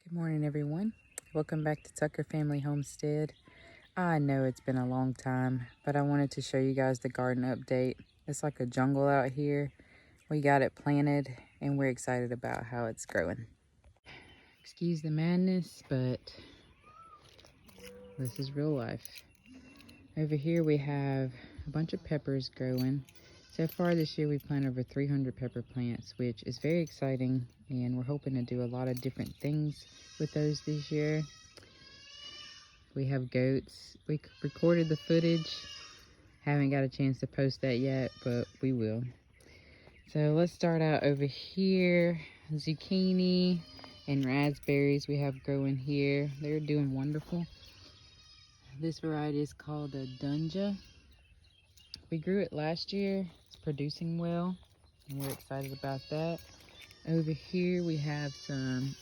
Good morning, everyone. Welcome back to Tucker Family Homestead. I know it's been a long time, but I wanted to show you guys the garden update. It's like a jungle out here. We got it planted, and we're excited about how it's growing. Excuse the madness, but this is real life. Over here, we have a bunch of peppers growing. So far this year, we've planted over 300 pepper plants, which is very exciting, and we're hoping to do a lot of different things with those this year. We have goats. We recorded the footage. Haven't got a chance to post that yet, but we will. So let's start out over here. Zucchini and raspberries we have growing here. They're doing wonderful. This variety is called a Dunja. We grew it last year. It's producing well, and we're excited about that. Over here we have some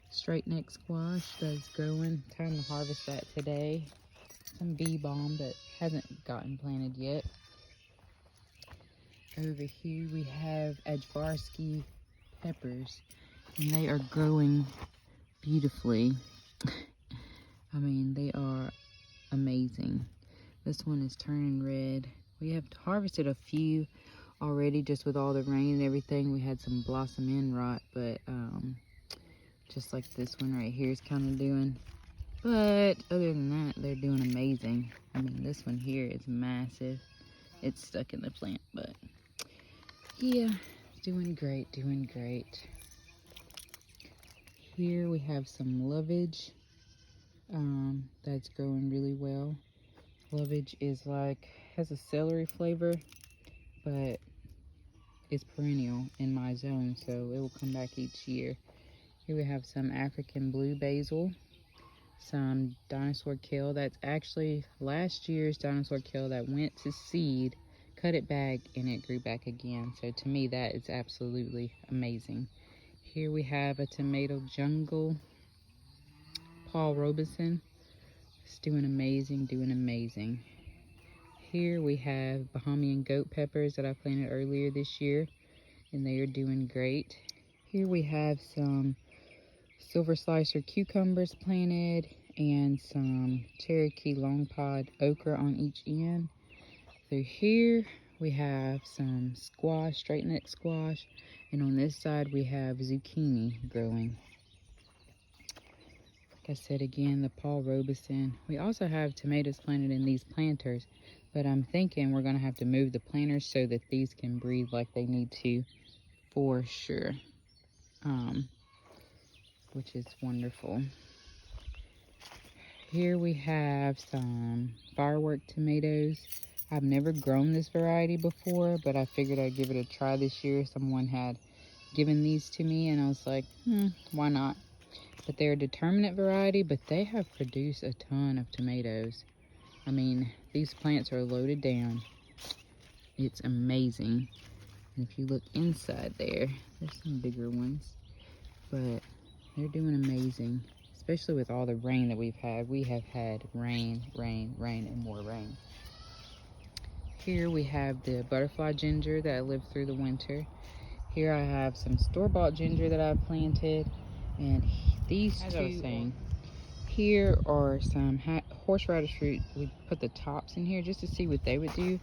straight neck squash that's growing. Time to harvest that today. Some bee balm that hasn't gotten planted yet. Over here we have Ajvarski peppers, and they are growing beautifully. I mean, they are amazing. This one is turning red. We have harvested a few already just with all the rain and everything. We had some blossom end rot, but just like this one right here is kind of doing. But other than that, they're doing amazing. I mean, this one here is massive. It's stuck in the plant, but yeah, doing great, doing great. Here we have some lovage that's growing really well. Lovage is has a celery flavor, but it's perennial in my zone, so it will come back each year. Here we have some African blue basil, some dinosaur kale. That's actually last year's dinosaur kale that went to seed, cut it back, and it grew back again. So to me, that is absolutely amazing. Here we have a tomato jungle, Paul Robeson. It's doing amazing, doing amazing. Here we have Bahamian goat peppers that I planted earlier this year, and they are doing great. Here we have some silver slicer cucumbers planted and some Cherokee long pod okra on each end. Through here we have some squash, straight neck squash, and on this side we have zucchini growing. Like I said again, the Paul Robeson. We also have tomatoes planted in these planters, but I'm thinking we're going to have to move the planters so that these can breathe like they need to for sure, which is wonderful. Here we have some firework tomatoes. I've never grown this variety before, but I figured I'd give it a try this year. Someone had given these to me, and I was like, why not? But they're a determinate variety, but they have produced a ton of tomatoes. I mean, these plants are loaded down. It's amazing. And if you look inside there, there's some bigger ones, but they're doing amazing, especially with all the rain that we've had. We have had rain, rain, rain, and more rain. Here we have the butterfly ginger that lived through the winter. Here I have some store-bought ginger that I planted, and these two, I was saying, here are some horseradish root. We put the tops in here just to see what they would do,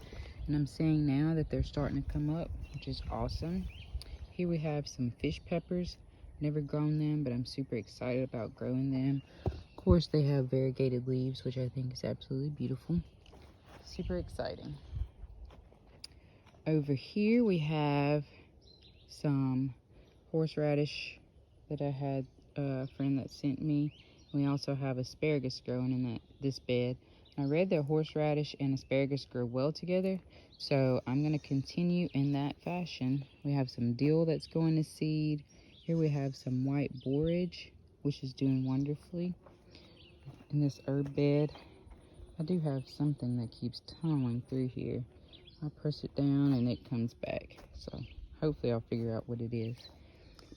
and I'm seeing now that they're starting to come up, which is awesome. Here we have some fish peppers. Never grown them, but I'm super excited about growing them. Of course, they have variegated leaves, which I think is absolutely beautiful. Super exciting. Over here we have some horseradish that I had a friend that sent me. We also have asparagus growing in this bed. I read that horseradish and asparagus grow well together, so I'm going to continue in that fashion. We have some dill that's going to seed. Here we have some white borage, which is doing wonderfully in this herb bed. I do have something that keeps tunneling through here. I press it down and it comes back, so hopefully I'll figure out what it is.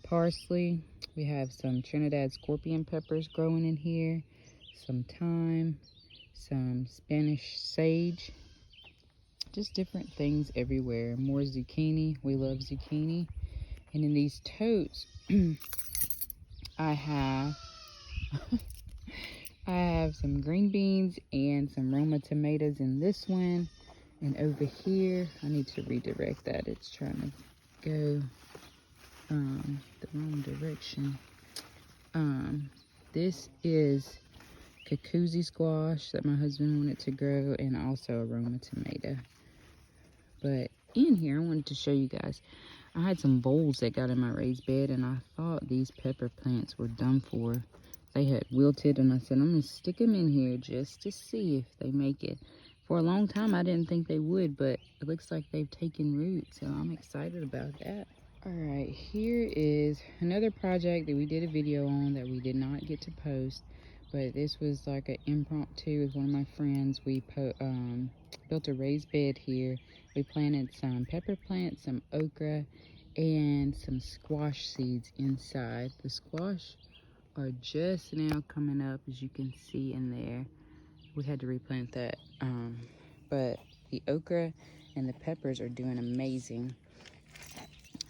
Parsley. We have some Trinidad scorpion peppers growing in here, some thyme, some Spanish sage, just different things everywhere. More zucchini. We love zucchini. And in these totes, I have I have some green beans and some Roma tomatoes in this one. And over here, I need to redirect that. It's trying to go the wrong direction. This is Kikuzi squash that my husband wanted to grow, and also a Roma tomato. But in here, I wanted to show you guys, I had some bowls that got in my raised bed, and I thought these pepper plants were done for. They had wilted, and I said, I'm going to stick them in here just to see if they make it. For a long time, I didn't think they would, but it looks like they've taken root, so I'm excited about that. All right, here is another project that we did a video on that we did not get to post, but this was like an impromptu with one of my friends. We built a raised bed here. We planted some pepper plants, some okra, and some squash seeds inside. The squash are just now coming up, as you can see in there. We had to replant that, but the okra and the peppers are doing amazing.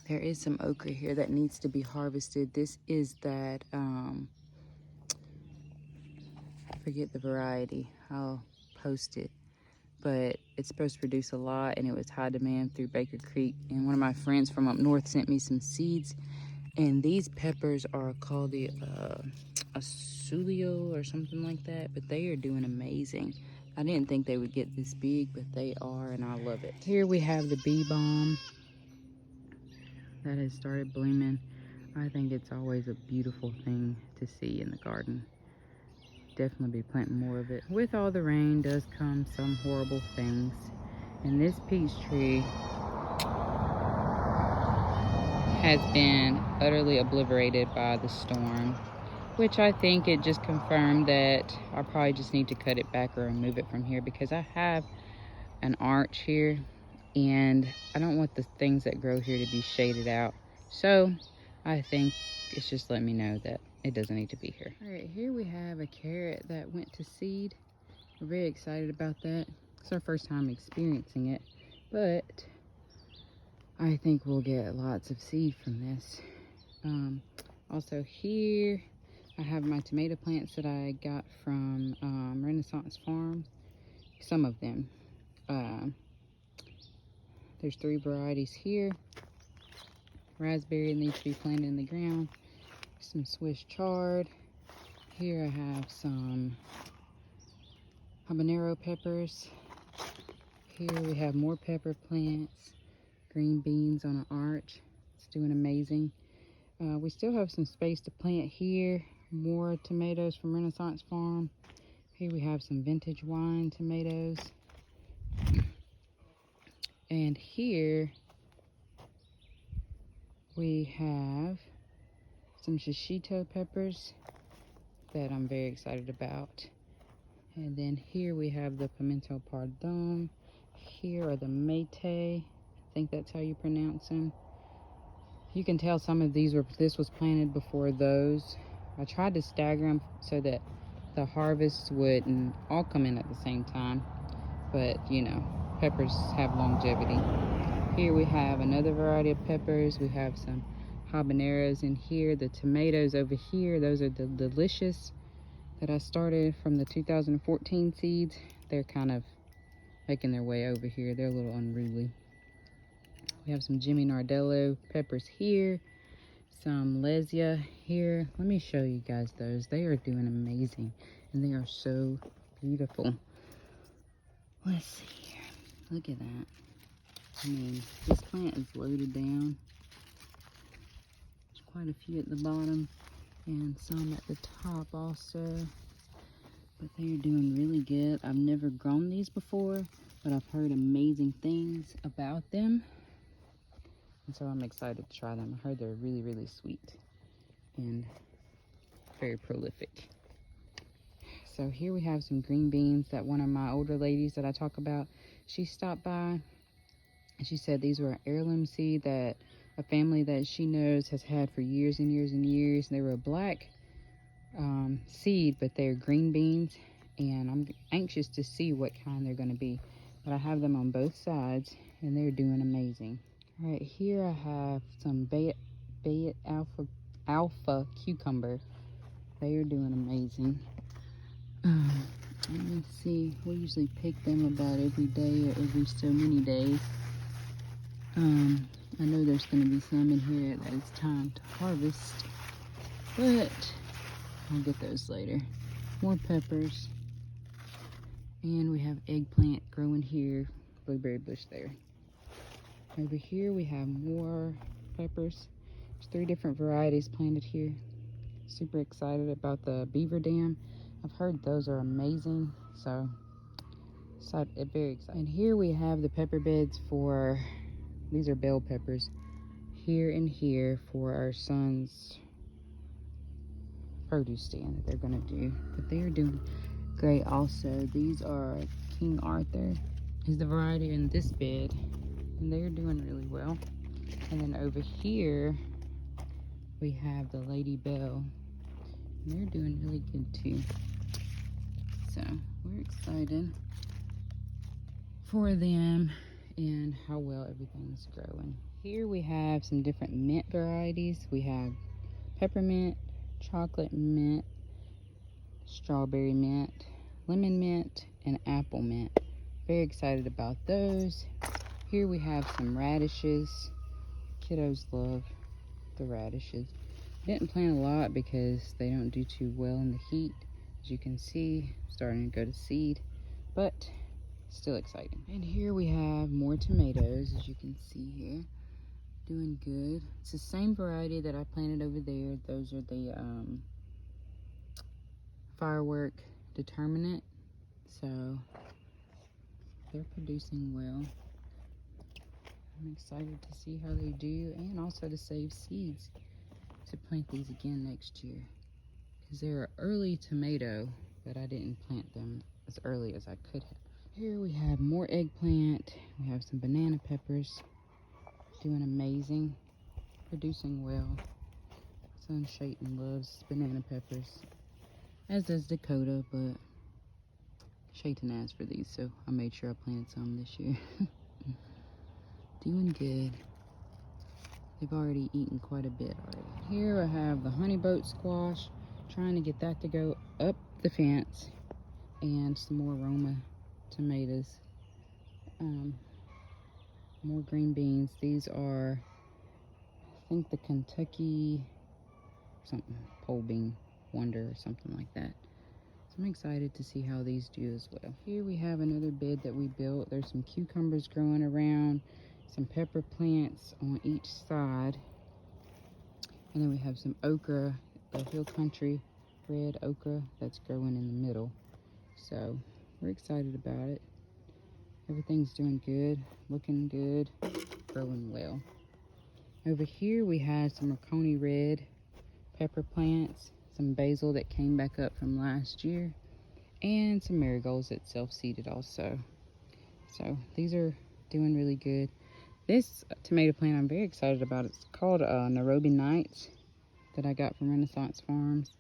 There is some okra here that needs to be harvested. This is that, I forget the variety. I'll post it. But it's supposed to produce a lot, and it was high demand through Baker Creek. And one of my friends from up north sent me some seeds. And these peppers are called the Asulio or something like that. But they are doing amazing. I didn't think they would get this big, but they are, and I love it. Here we have the bee balm that has started blooming. I think it's always a beautiful thing to see in the garden. Definitely be planting more of it. With all the rain does come some horrible things. And this peach tree has been utterly obliterated by the storm, which I think it just confirmed that I probably just need to cut it back or remove it from here, because I have an arch here and I don't want the things that grow here to be shaded out. So I think it's just letting me know that it doesn't need to be here. All right, here we have a carrot that went to seed. We're very excited about that. It's our first time experiencing it, but I think we'll get lots of seed from this. Also here, I have my tomato plants that I got from Renaissance Farm. Some of them. There's 3 varieties here. Raspberry needs to be planted in the ground. Some Swiss chard. Here I have some habanero peppers. Here we have more pepper plants. Green beans on an arch. It's doing amazing. We still have some space to plant here. More tomatoes from Renaissance Farm. Here we have some vintage wine tomatoes. And here we have some shishito peppers that I'm very excited about. And then here we have the pimento pardon. Here are the mate. I think that's how you pronounce them. You can tell some of these this was planted before those. I tried to stagger them so that the harvests wouldn't all come in at the same time. But, you know, peppers have longevity. Here we have another variety of peppers. We have some habaneros in here. The tomatoes over here, those are the delicious that I started from the 2014 seeds. They're kind of making their way over here. They're a little unruly. We have some Jimmy Nardello peppers here. Some Lesia here. Let me show you guys those. They are doing amazing. And they are so beautiful. Let's see here. Look at that. I mean, this plant is loaded down. There's quite a few at the bottom and some at the top also. But they are doing really good. I've never grown these before, but I've heard amazing things about them. And so I'm excited to try them. I heard they're really, really sweet and very prolific. So here we have some green beans that one of my older ladies that I talk about, she stopped by and she said these were an heirloom seed that a family that she knows has had for years and years and years. They were a black seed, but they're green beans, and I'm anxious to see what kind they're going to be. But I have them on both sides and they're doing amazing. All right, here I have some Bayet alpha alpha cucumber. They are doing amazing. Let me see. We usually pick them about every day or every so many days. I know there's going to be some in here that it's time to harvest, but I'll get those later. More peppers. And we have eggplant growing here, blueberry bush there. Over here we have more peppers. There's 3 different varieties planted here. Super excited about the beaver dam. I've heard those are amazing, so very excited. And here we have the pepper beds for, these are bell peppers, here and here for our son's produce stand that they're gonna do. But they are doing great also. These are King Arthur is the variety in this bed, and they're doing really well. And then over here we have the Lady Bell, and they're doing really good too. So we're excited for them and how well everything's growing. Here we have some different mint varieties. We have peppermint, chocolate mint, strawberry mint, lemon mint, and apple mint. Very excited about those. Here we have some radishes. Kiddos love the radishes. Didn't plant a lot because they don't do too well in the heat. As you can see, starting to go to seed, but still exciting. And here we have more tomatoes, as you can see here. Doing good. It's the same variety that I planted over there. Those are the firework determinant. So they're producing well. I'm excited to see how they do, and also to save seeds to plant these again next year. Because they're an early tomato, but I didn't plant them as early as I could have. Here we have more eggplant. We have some banana peppers. Doing amazing, producing well. Son Shayton loves banana peppers, as does Dakota, but Shayton asked for these, so I made sure I planted some this year. Doing good. They've already eaten quite a bit already. Here I have the honey boat squash, trying to get that to go up the fence, and some more Roma tomatoes. More green beans. These are, I think, the Kentucky something, pole bean wonder or something like that. So I'm excited to see how these do as well. Here we have another bed that we built. There's some cucumbers growing around, some pepper plants on each side, and then we have some okra, the Hill Country red okra that's growing in the middle. So we're excited about it. Everything's doing good, looking good, growing well. Over here we have some Marconi red pepper plants, some basil that came back up from last year, and some marigolds that self-seeded also. So these are doing really good. This tomato plant I'm very excited about. It's called Nairobi Nights that I got from Renaissance Farms.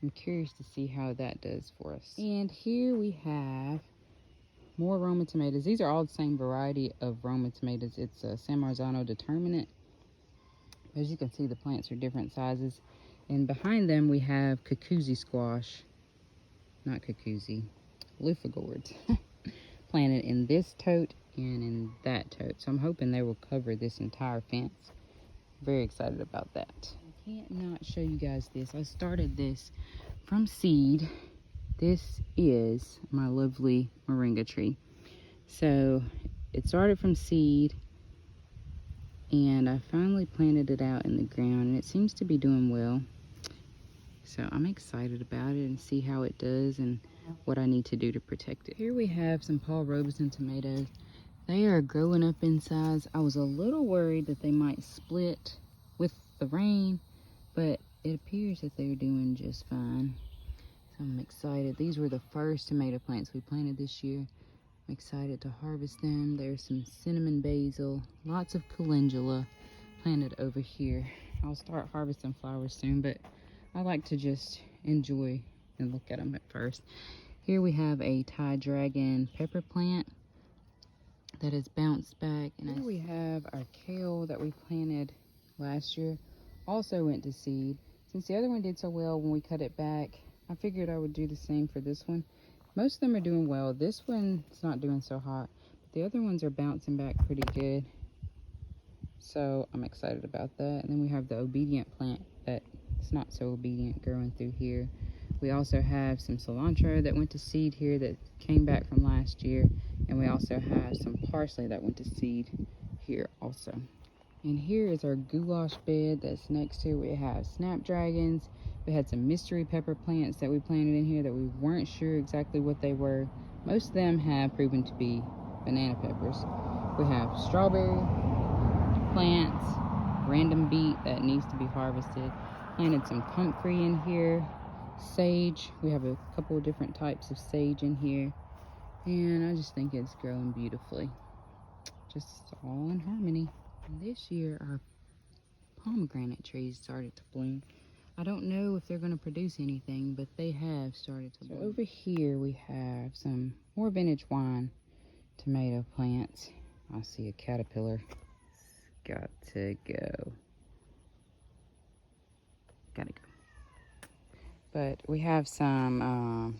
I'm curious to see how that does for us. And here we have more Roma tomatoes. These are all the same variety of Roma tomatoes. It's a San Marzano determinant. As you can see, the plants are different sizes. And behind them we have Cucuzi squash. Not Cucuzi, loofah gourds. Planted in this tote and in that tote. So I'm hoping they will cover this entire fence. Very excited about that. I can't not show you guys this. I started this from seed. This is my lovely moringa tree. So it started from seed, and I finally planted it out in the ground, and it seems to be doing well. So I'm excited about it and see how it does and what I need to do to protect it. Here we have some Paul Robeson tomatoes. They are growing up in size. I was a little worried that they might split with the rain, but it appears that they're doing just fine. So I'm excited. These were the first tomato plants we planted this year. I'm excited to harvest them. There's some cinnamon basil, lots of calendula planted over here. I'll start harvesting flowers soon, but I like to just enjoy and look at them at first. Here we have a Thai dragon pepper plant that has bounced back. And here we have our kale that we planted last year. Also went to seed. Since the other one did so well when we cut it back, I figured I would do the same for this one. Most of them are doing well. This one's not doing so hot, but the other ones are bouncing back pretty good. So I'm excited about that. And then we have the obedient plant that's not so obedient growing through here. We also have some cilantro that went to seed here that came back from last year. And we also have some parsley that went to seed here also. And here is our goulash bed that's next to it. We have snapdragons. We had some mystery pepper plants that we planted in here that we weren't sure exactly what they were. Most of them have proven to be banana peppers. We have strawberry plants, random beet that needs to be harvested. Planted some comfrey in here, sage. We have a couple of different types of sage in here. And I just think it's growing beautifully. Just all in harmony. And this year our pomegranate trees started to bloom. I don't know if they're going to produce anything, but they have started to bloom. So over here we have some more vintage wine tomato plants. I see a caterpillar. It's got to go. Gotta go. But we have some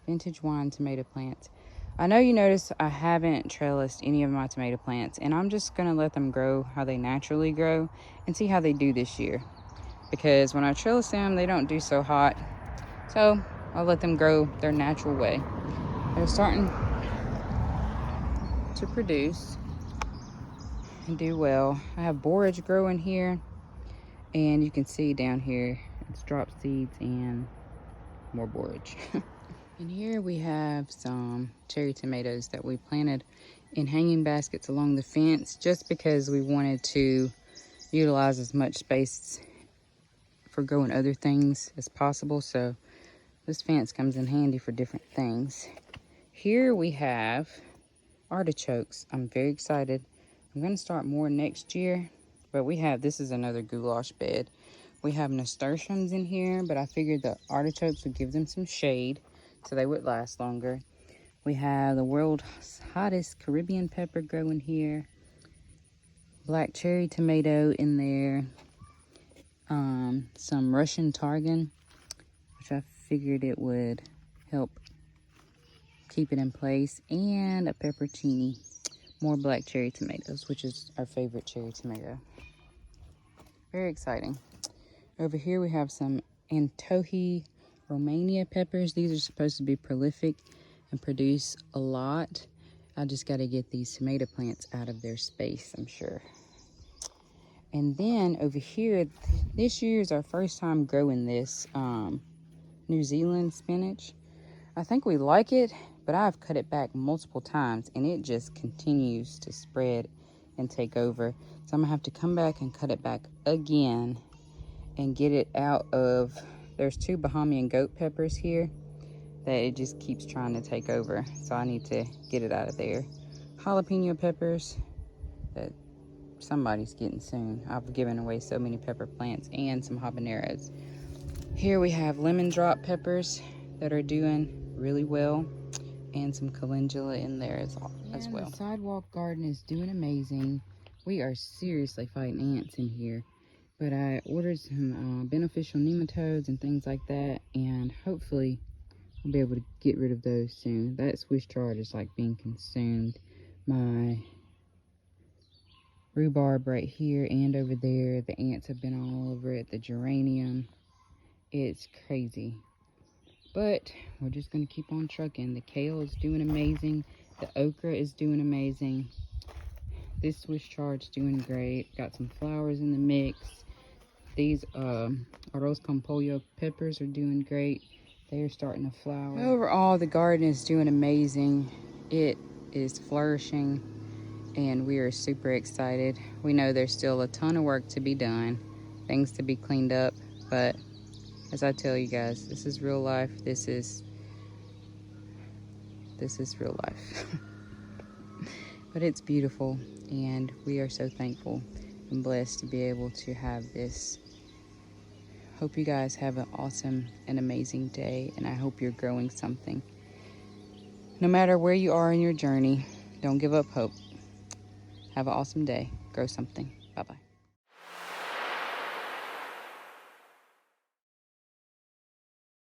vintage wine tomato plants. I know you notice I haven't trellised any of my tomato plants, and I'm just going to let them grow how they naturally grow and see how they do this year. Because when I trellis them, they don't do so hot. So I'll let them grow their natural way. They're starting to produce and do well. I have borage growing here, and you can see down here it's dropped seeds and more borage. And here we have some cherry tomatoes that we planted in hanging baskets along the fence just because we wanted to utilize as much space for growing other things as possible. So this fence comes in handy for different things. Here we have artichokes. I'm very excited. I'm going to start more next year, but this is another goulash bed. We have nasturtiums in here, but I figured the artichokes would give them some shade so they would last longer. We have the world's hottest Caribbean pepper growing here. Black cherry tomato in there. Some Russian tarragon, which I figured it would help keep it in place. And a peppercini. More black cherry tomatoes, which is our favorite cherry tomato. Very exciting. Over here we have some Antohi Romania peppers. These are supposed to be prolific and produce a lot. I just got to get these tomato plants out of their space, I'm sure. And then over here, this year is our first time growing this New Zealand spinach. I think we like it, but I've cut it back multiple times and it just continues to spread and take over. So I'm gonna have to come back and cut it back again and get it out of, there's 2 Bahamian goat peppers here that it just keeps trying to take over. So I need to get it out of there. Jalapeno peppers that somebody's getting soon. I've given away so many pepper plants and some habaneros. Here we have lemon drop peppers that are doing really well, and some calendula in there as well. The sidewalk garden is doing amazing. We are seriously fighting ants in here, but I ordered some beneficial nematodes and things like that, and hopefully I'll be able to get rid of those soon. That Swiss chard is like being consumed. My rhubarb right here and over there, the ants have been all over it. The geranium, it's crazy. But we're just going to keep on trucking. The kale is doing amazing. The okra is doing amazing. This Swiss chard's doing great. Got some flowers in the mix. These arroz con pollo peppers are doing great. They are starting to flower. Overall, the garden is doing amazing. It is flourishing, and we are super excited. We know there's still a ton of work to be done, things to be cleaned up, but as I tell you guys, this is real life. This is real life. But it's beautiful, and we are so thankful and blessed to be able to have this. Hope you guys have an awesome and amazing day, and I hope you're growing something. No matter where you are in your journey, don't give up hope. Have an awesome day. Grow something. Bye-bye.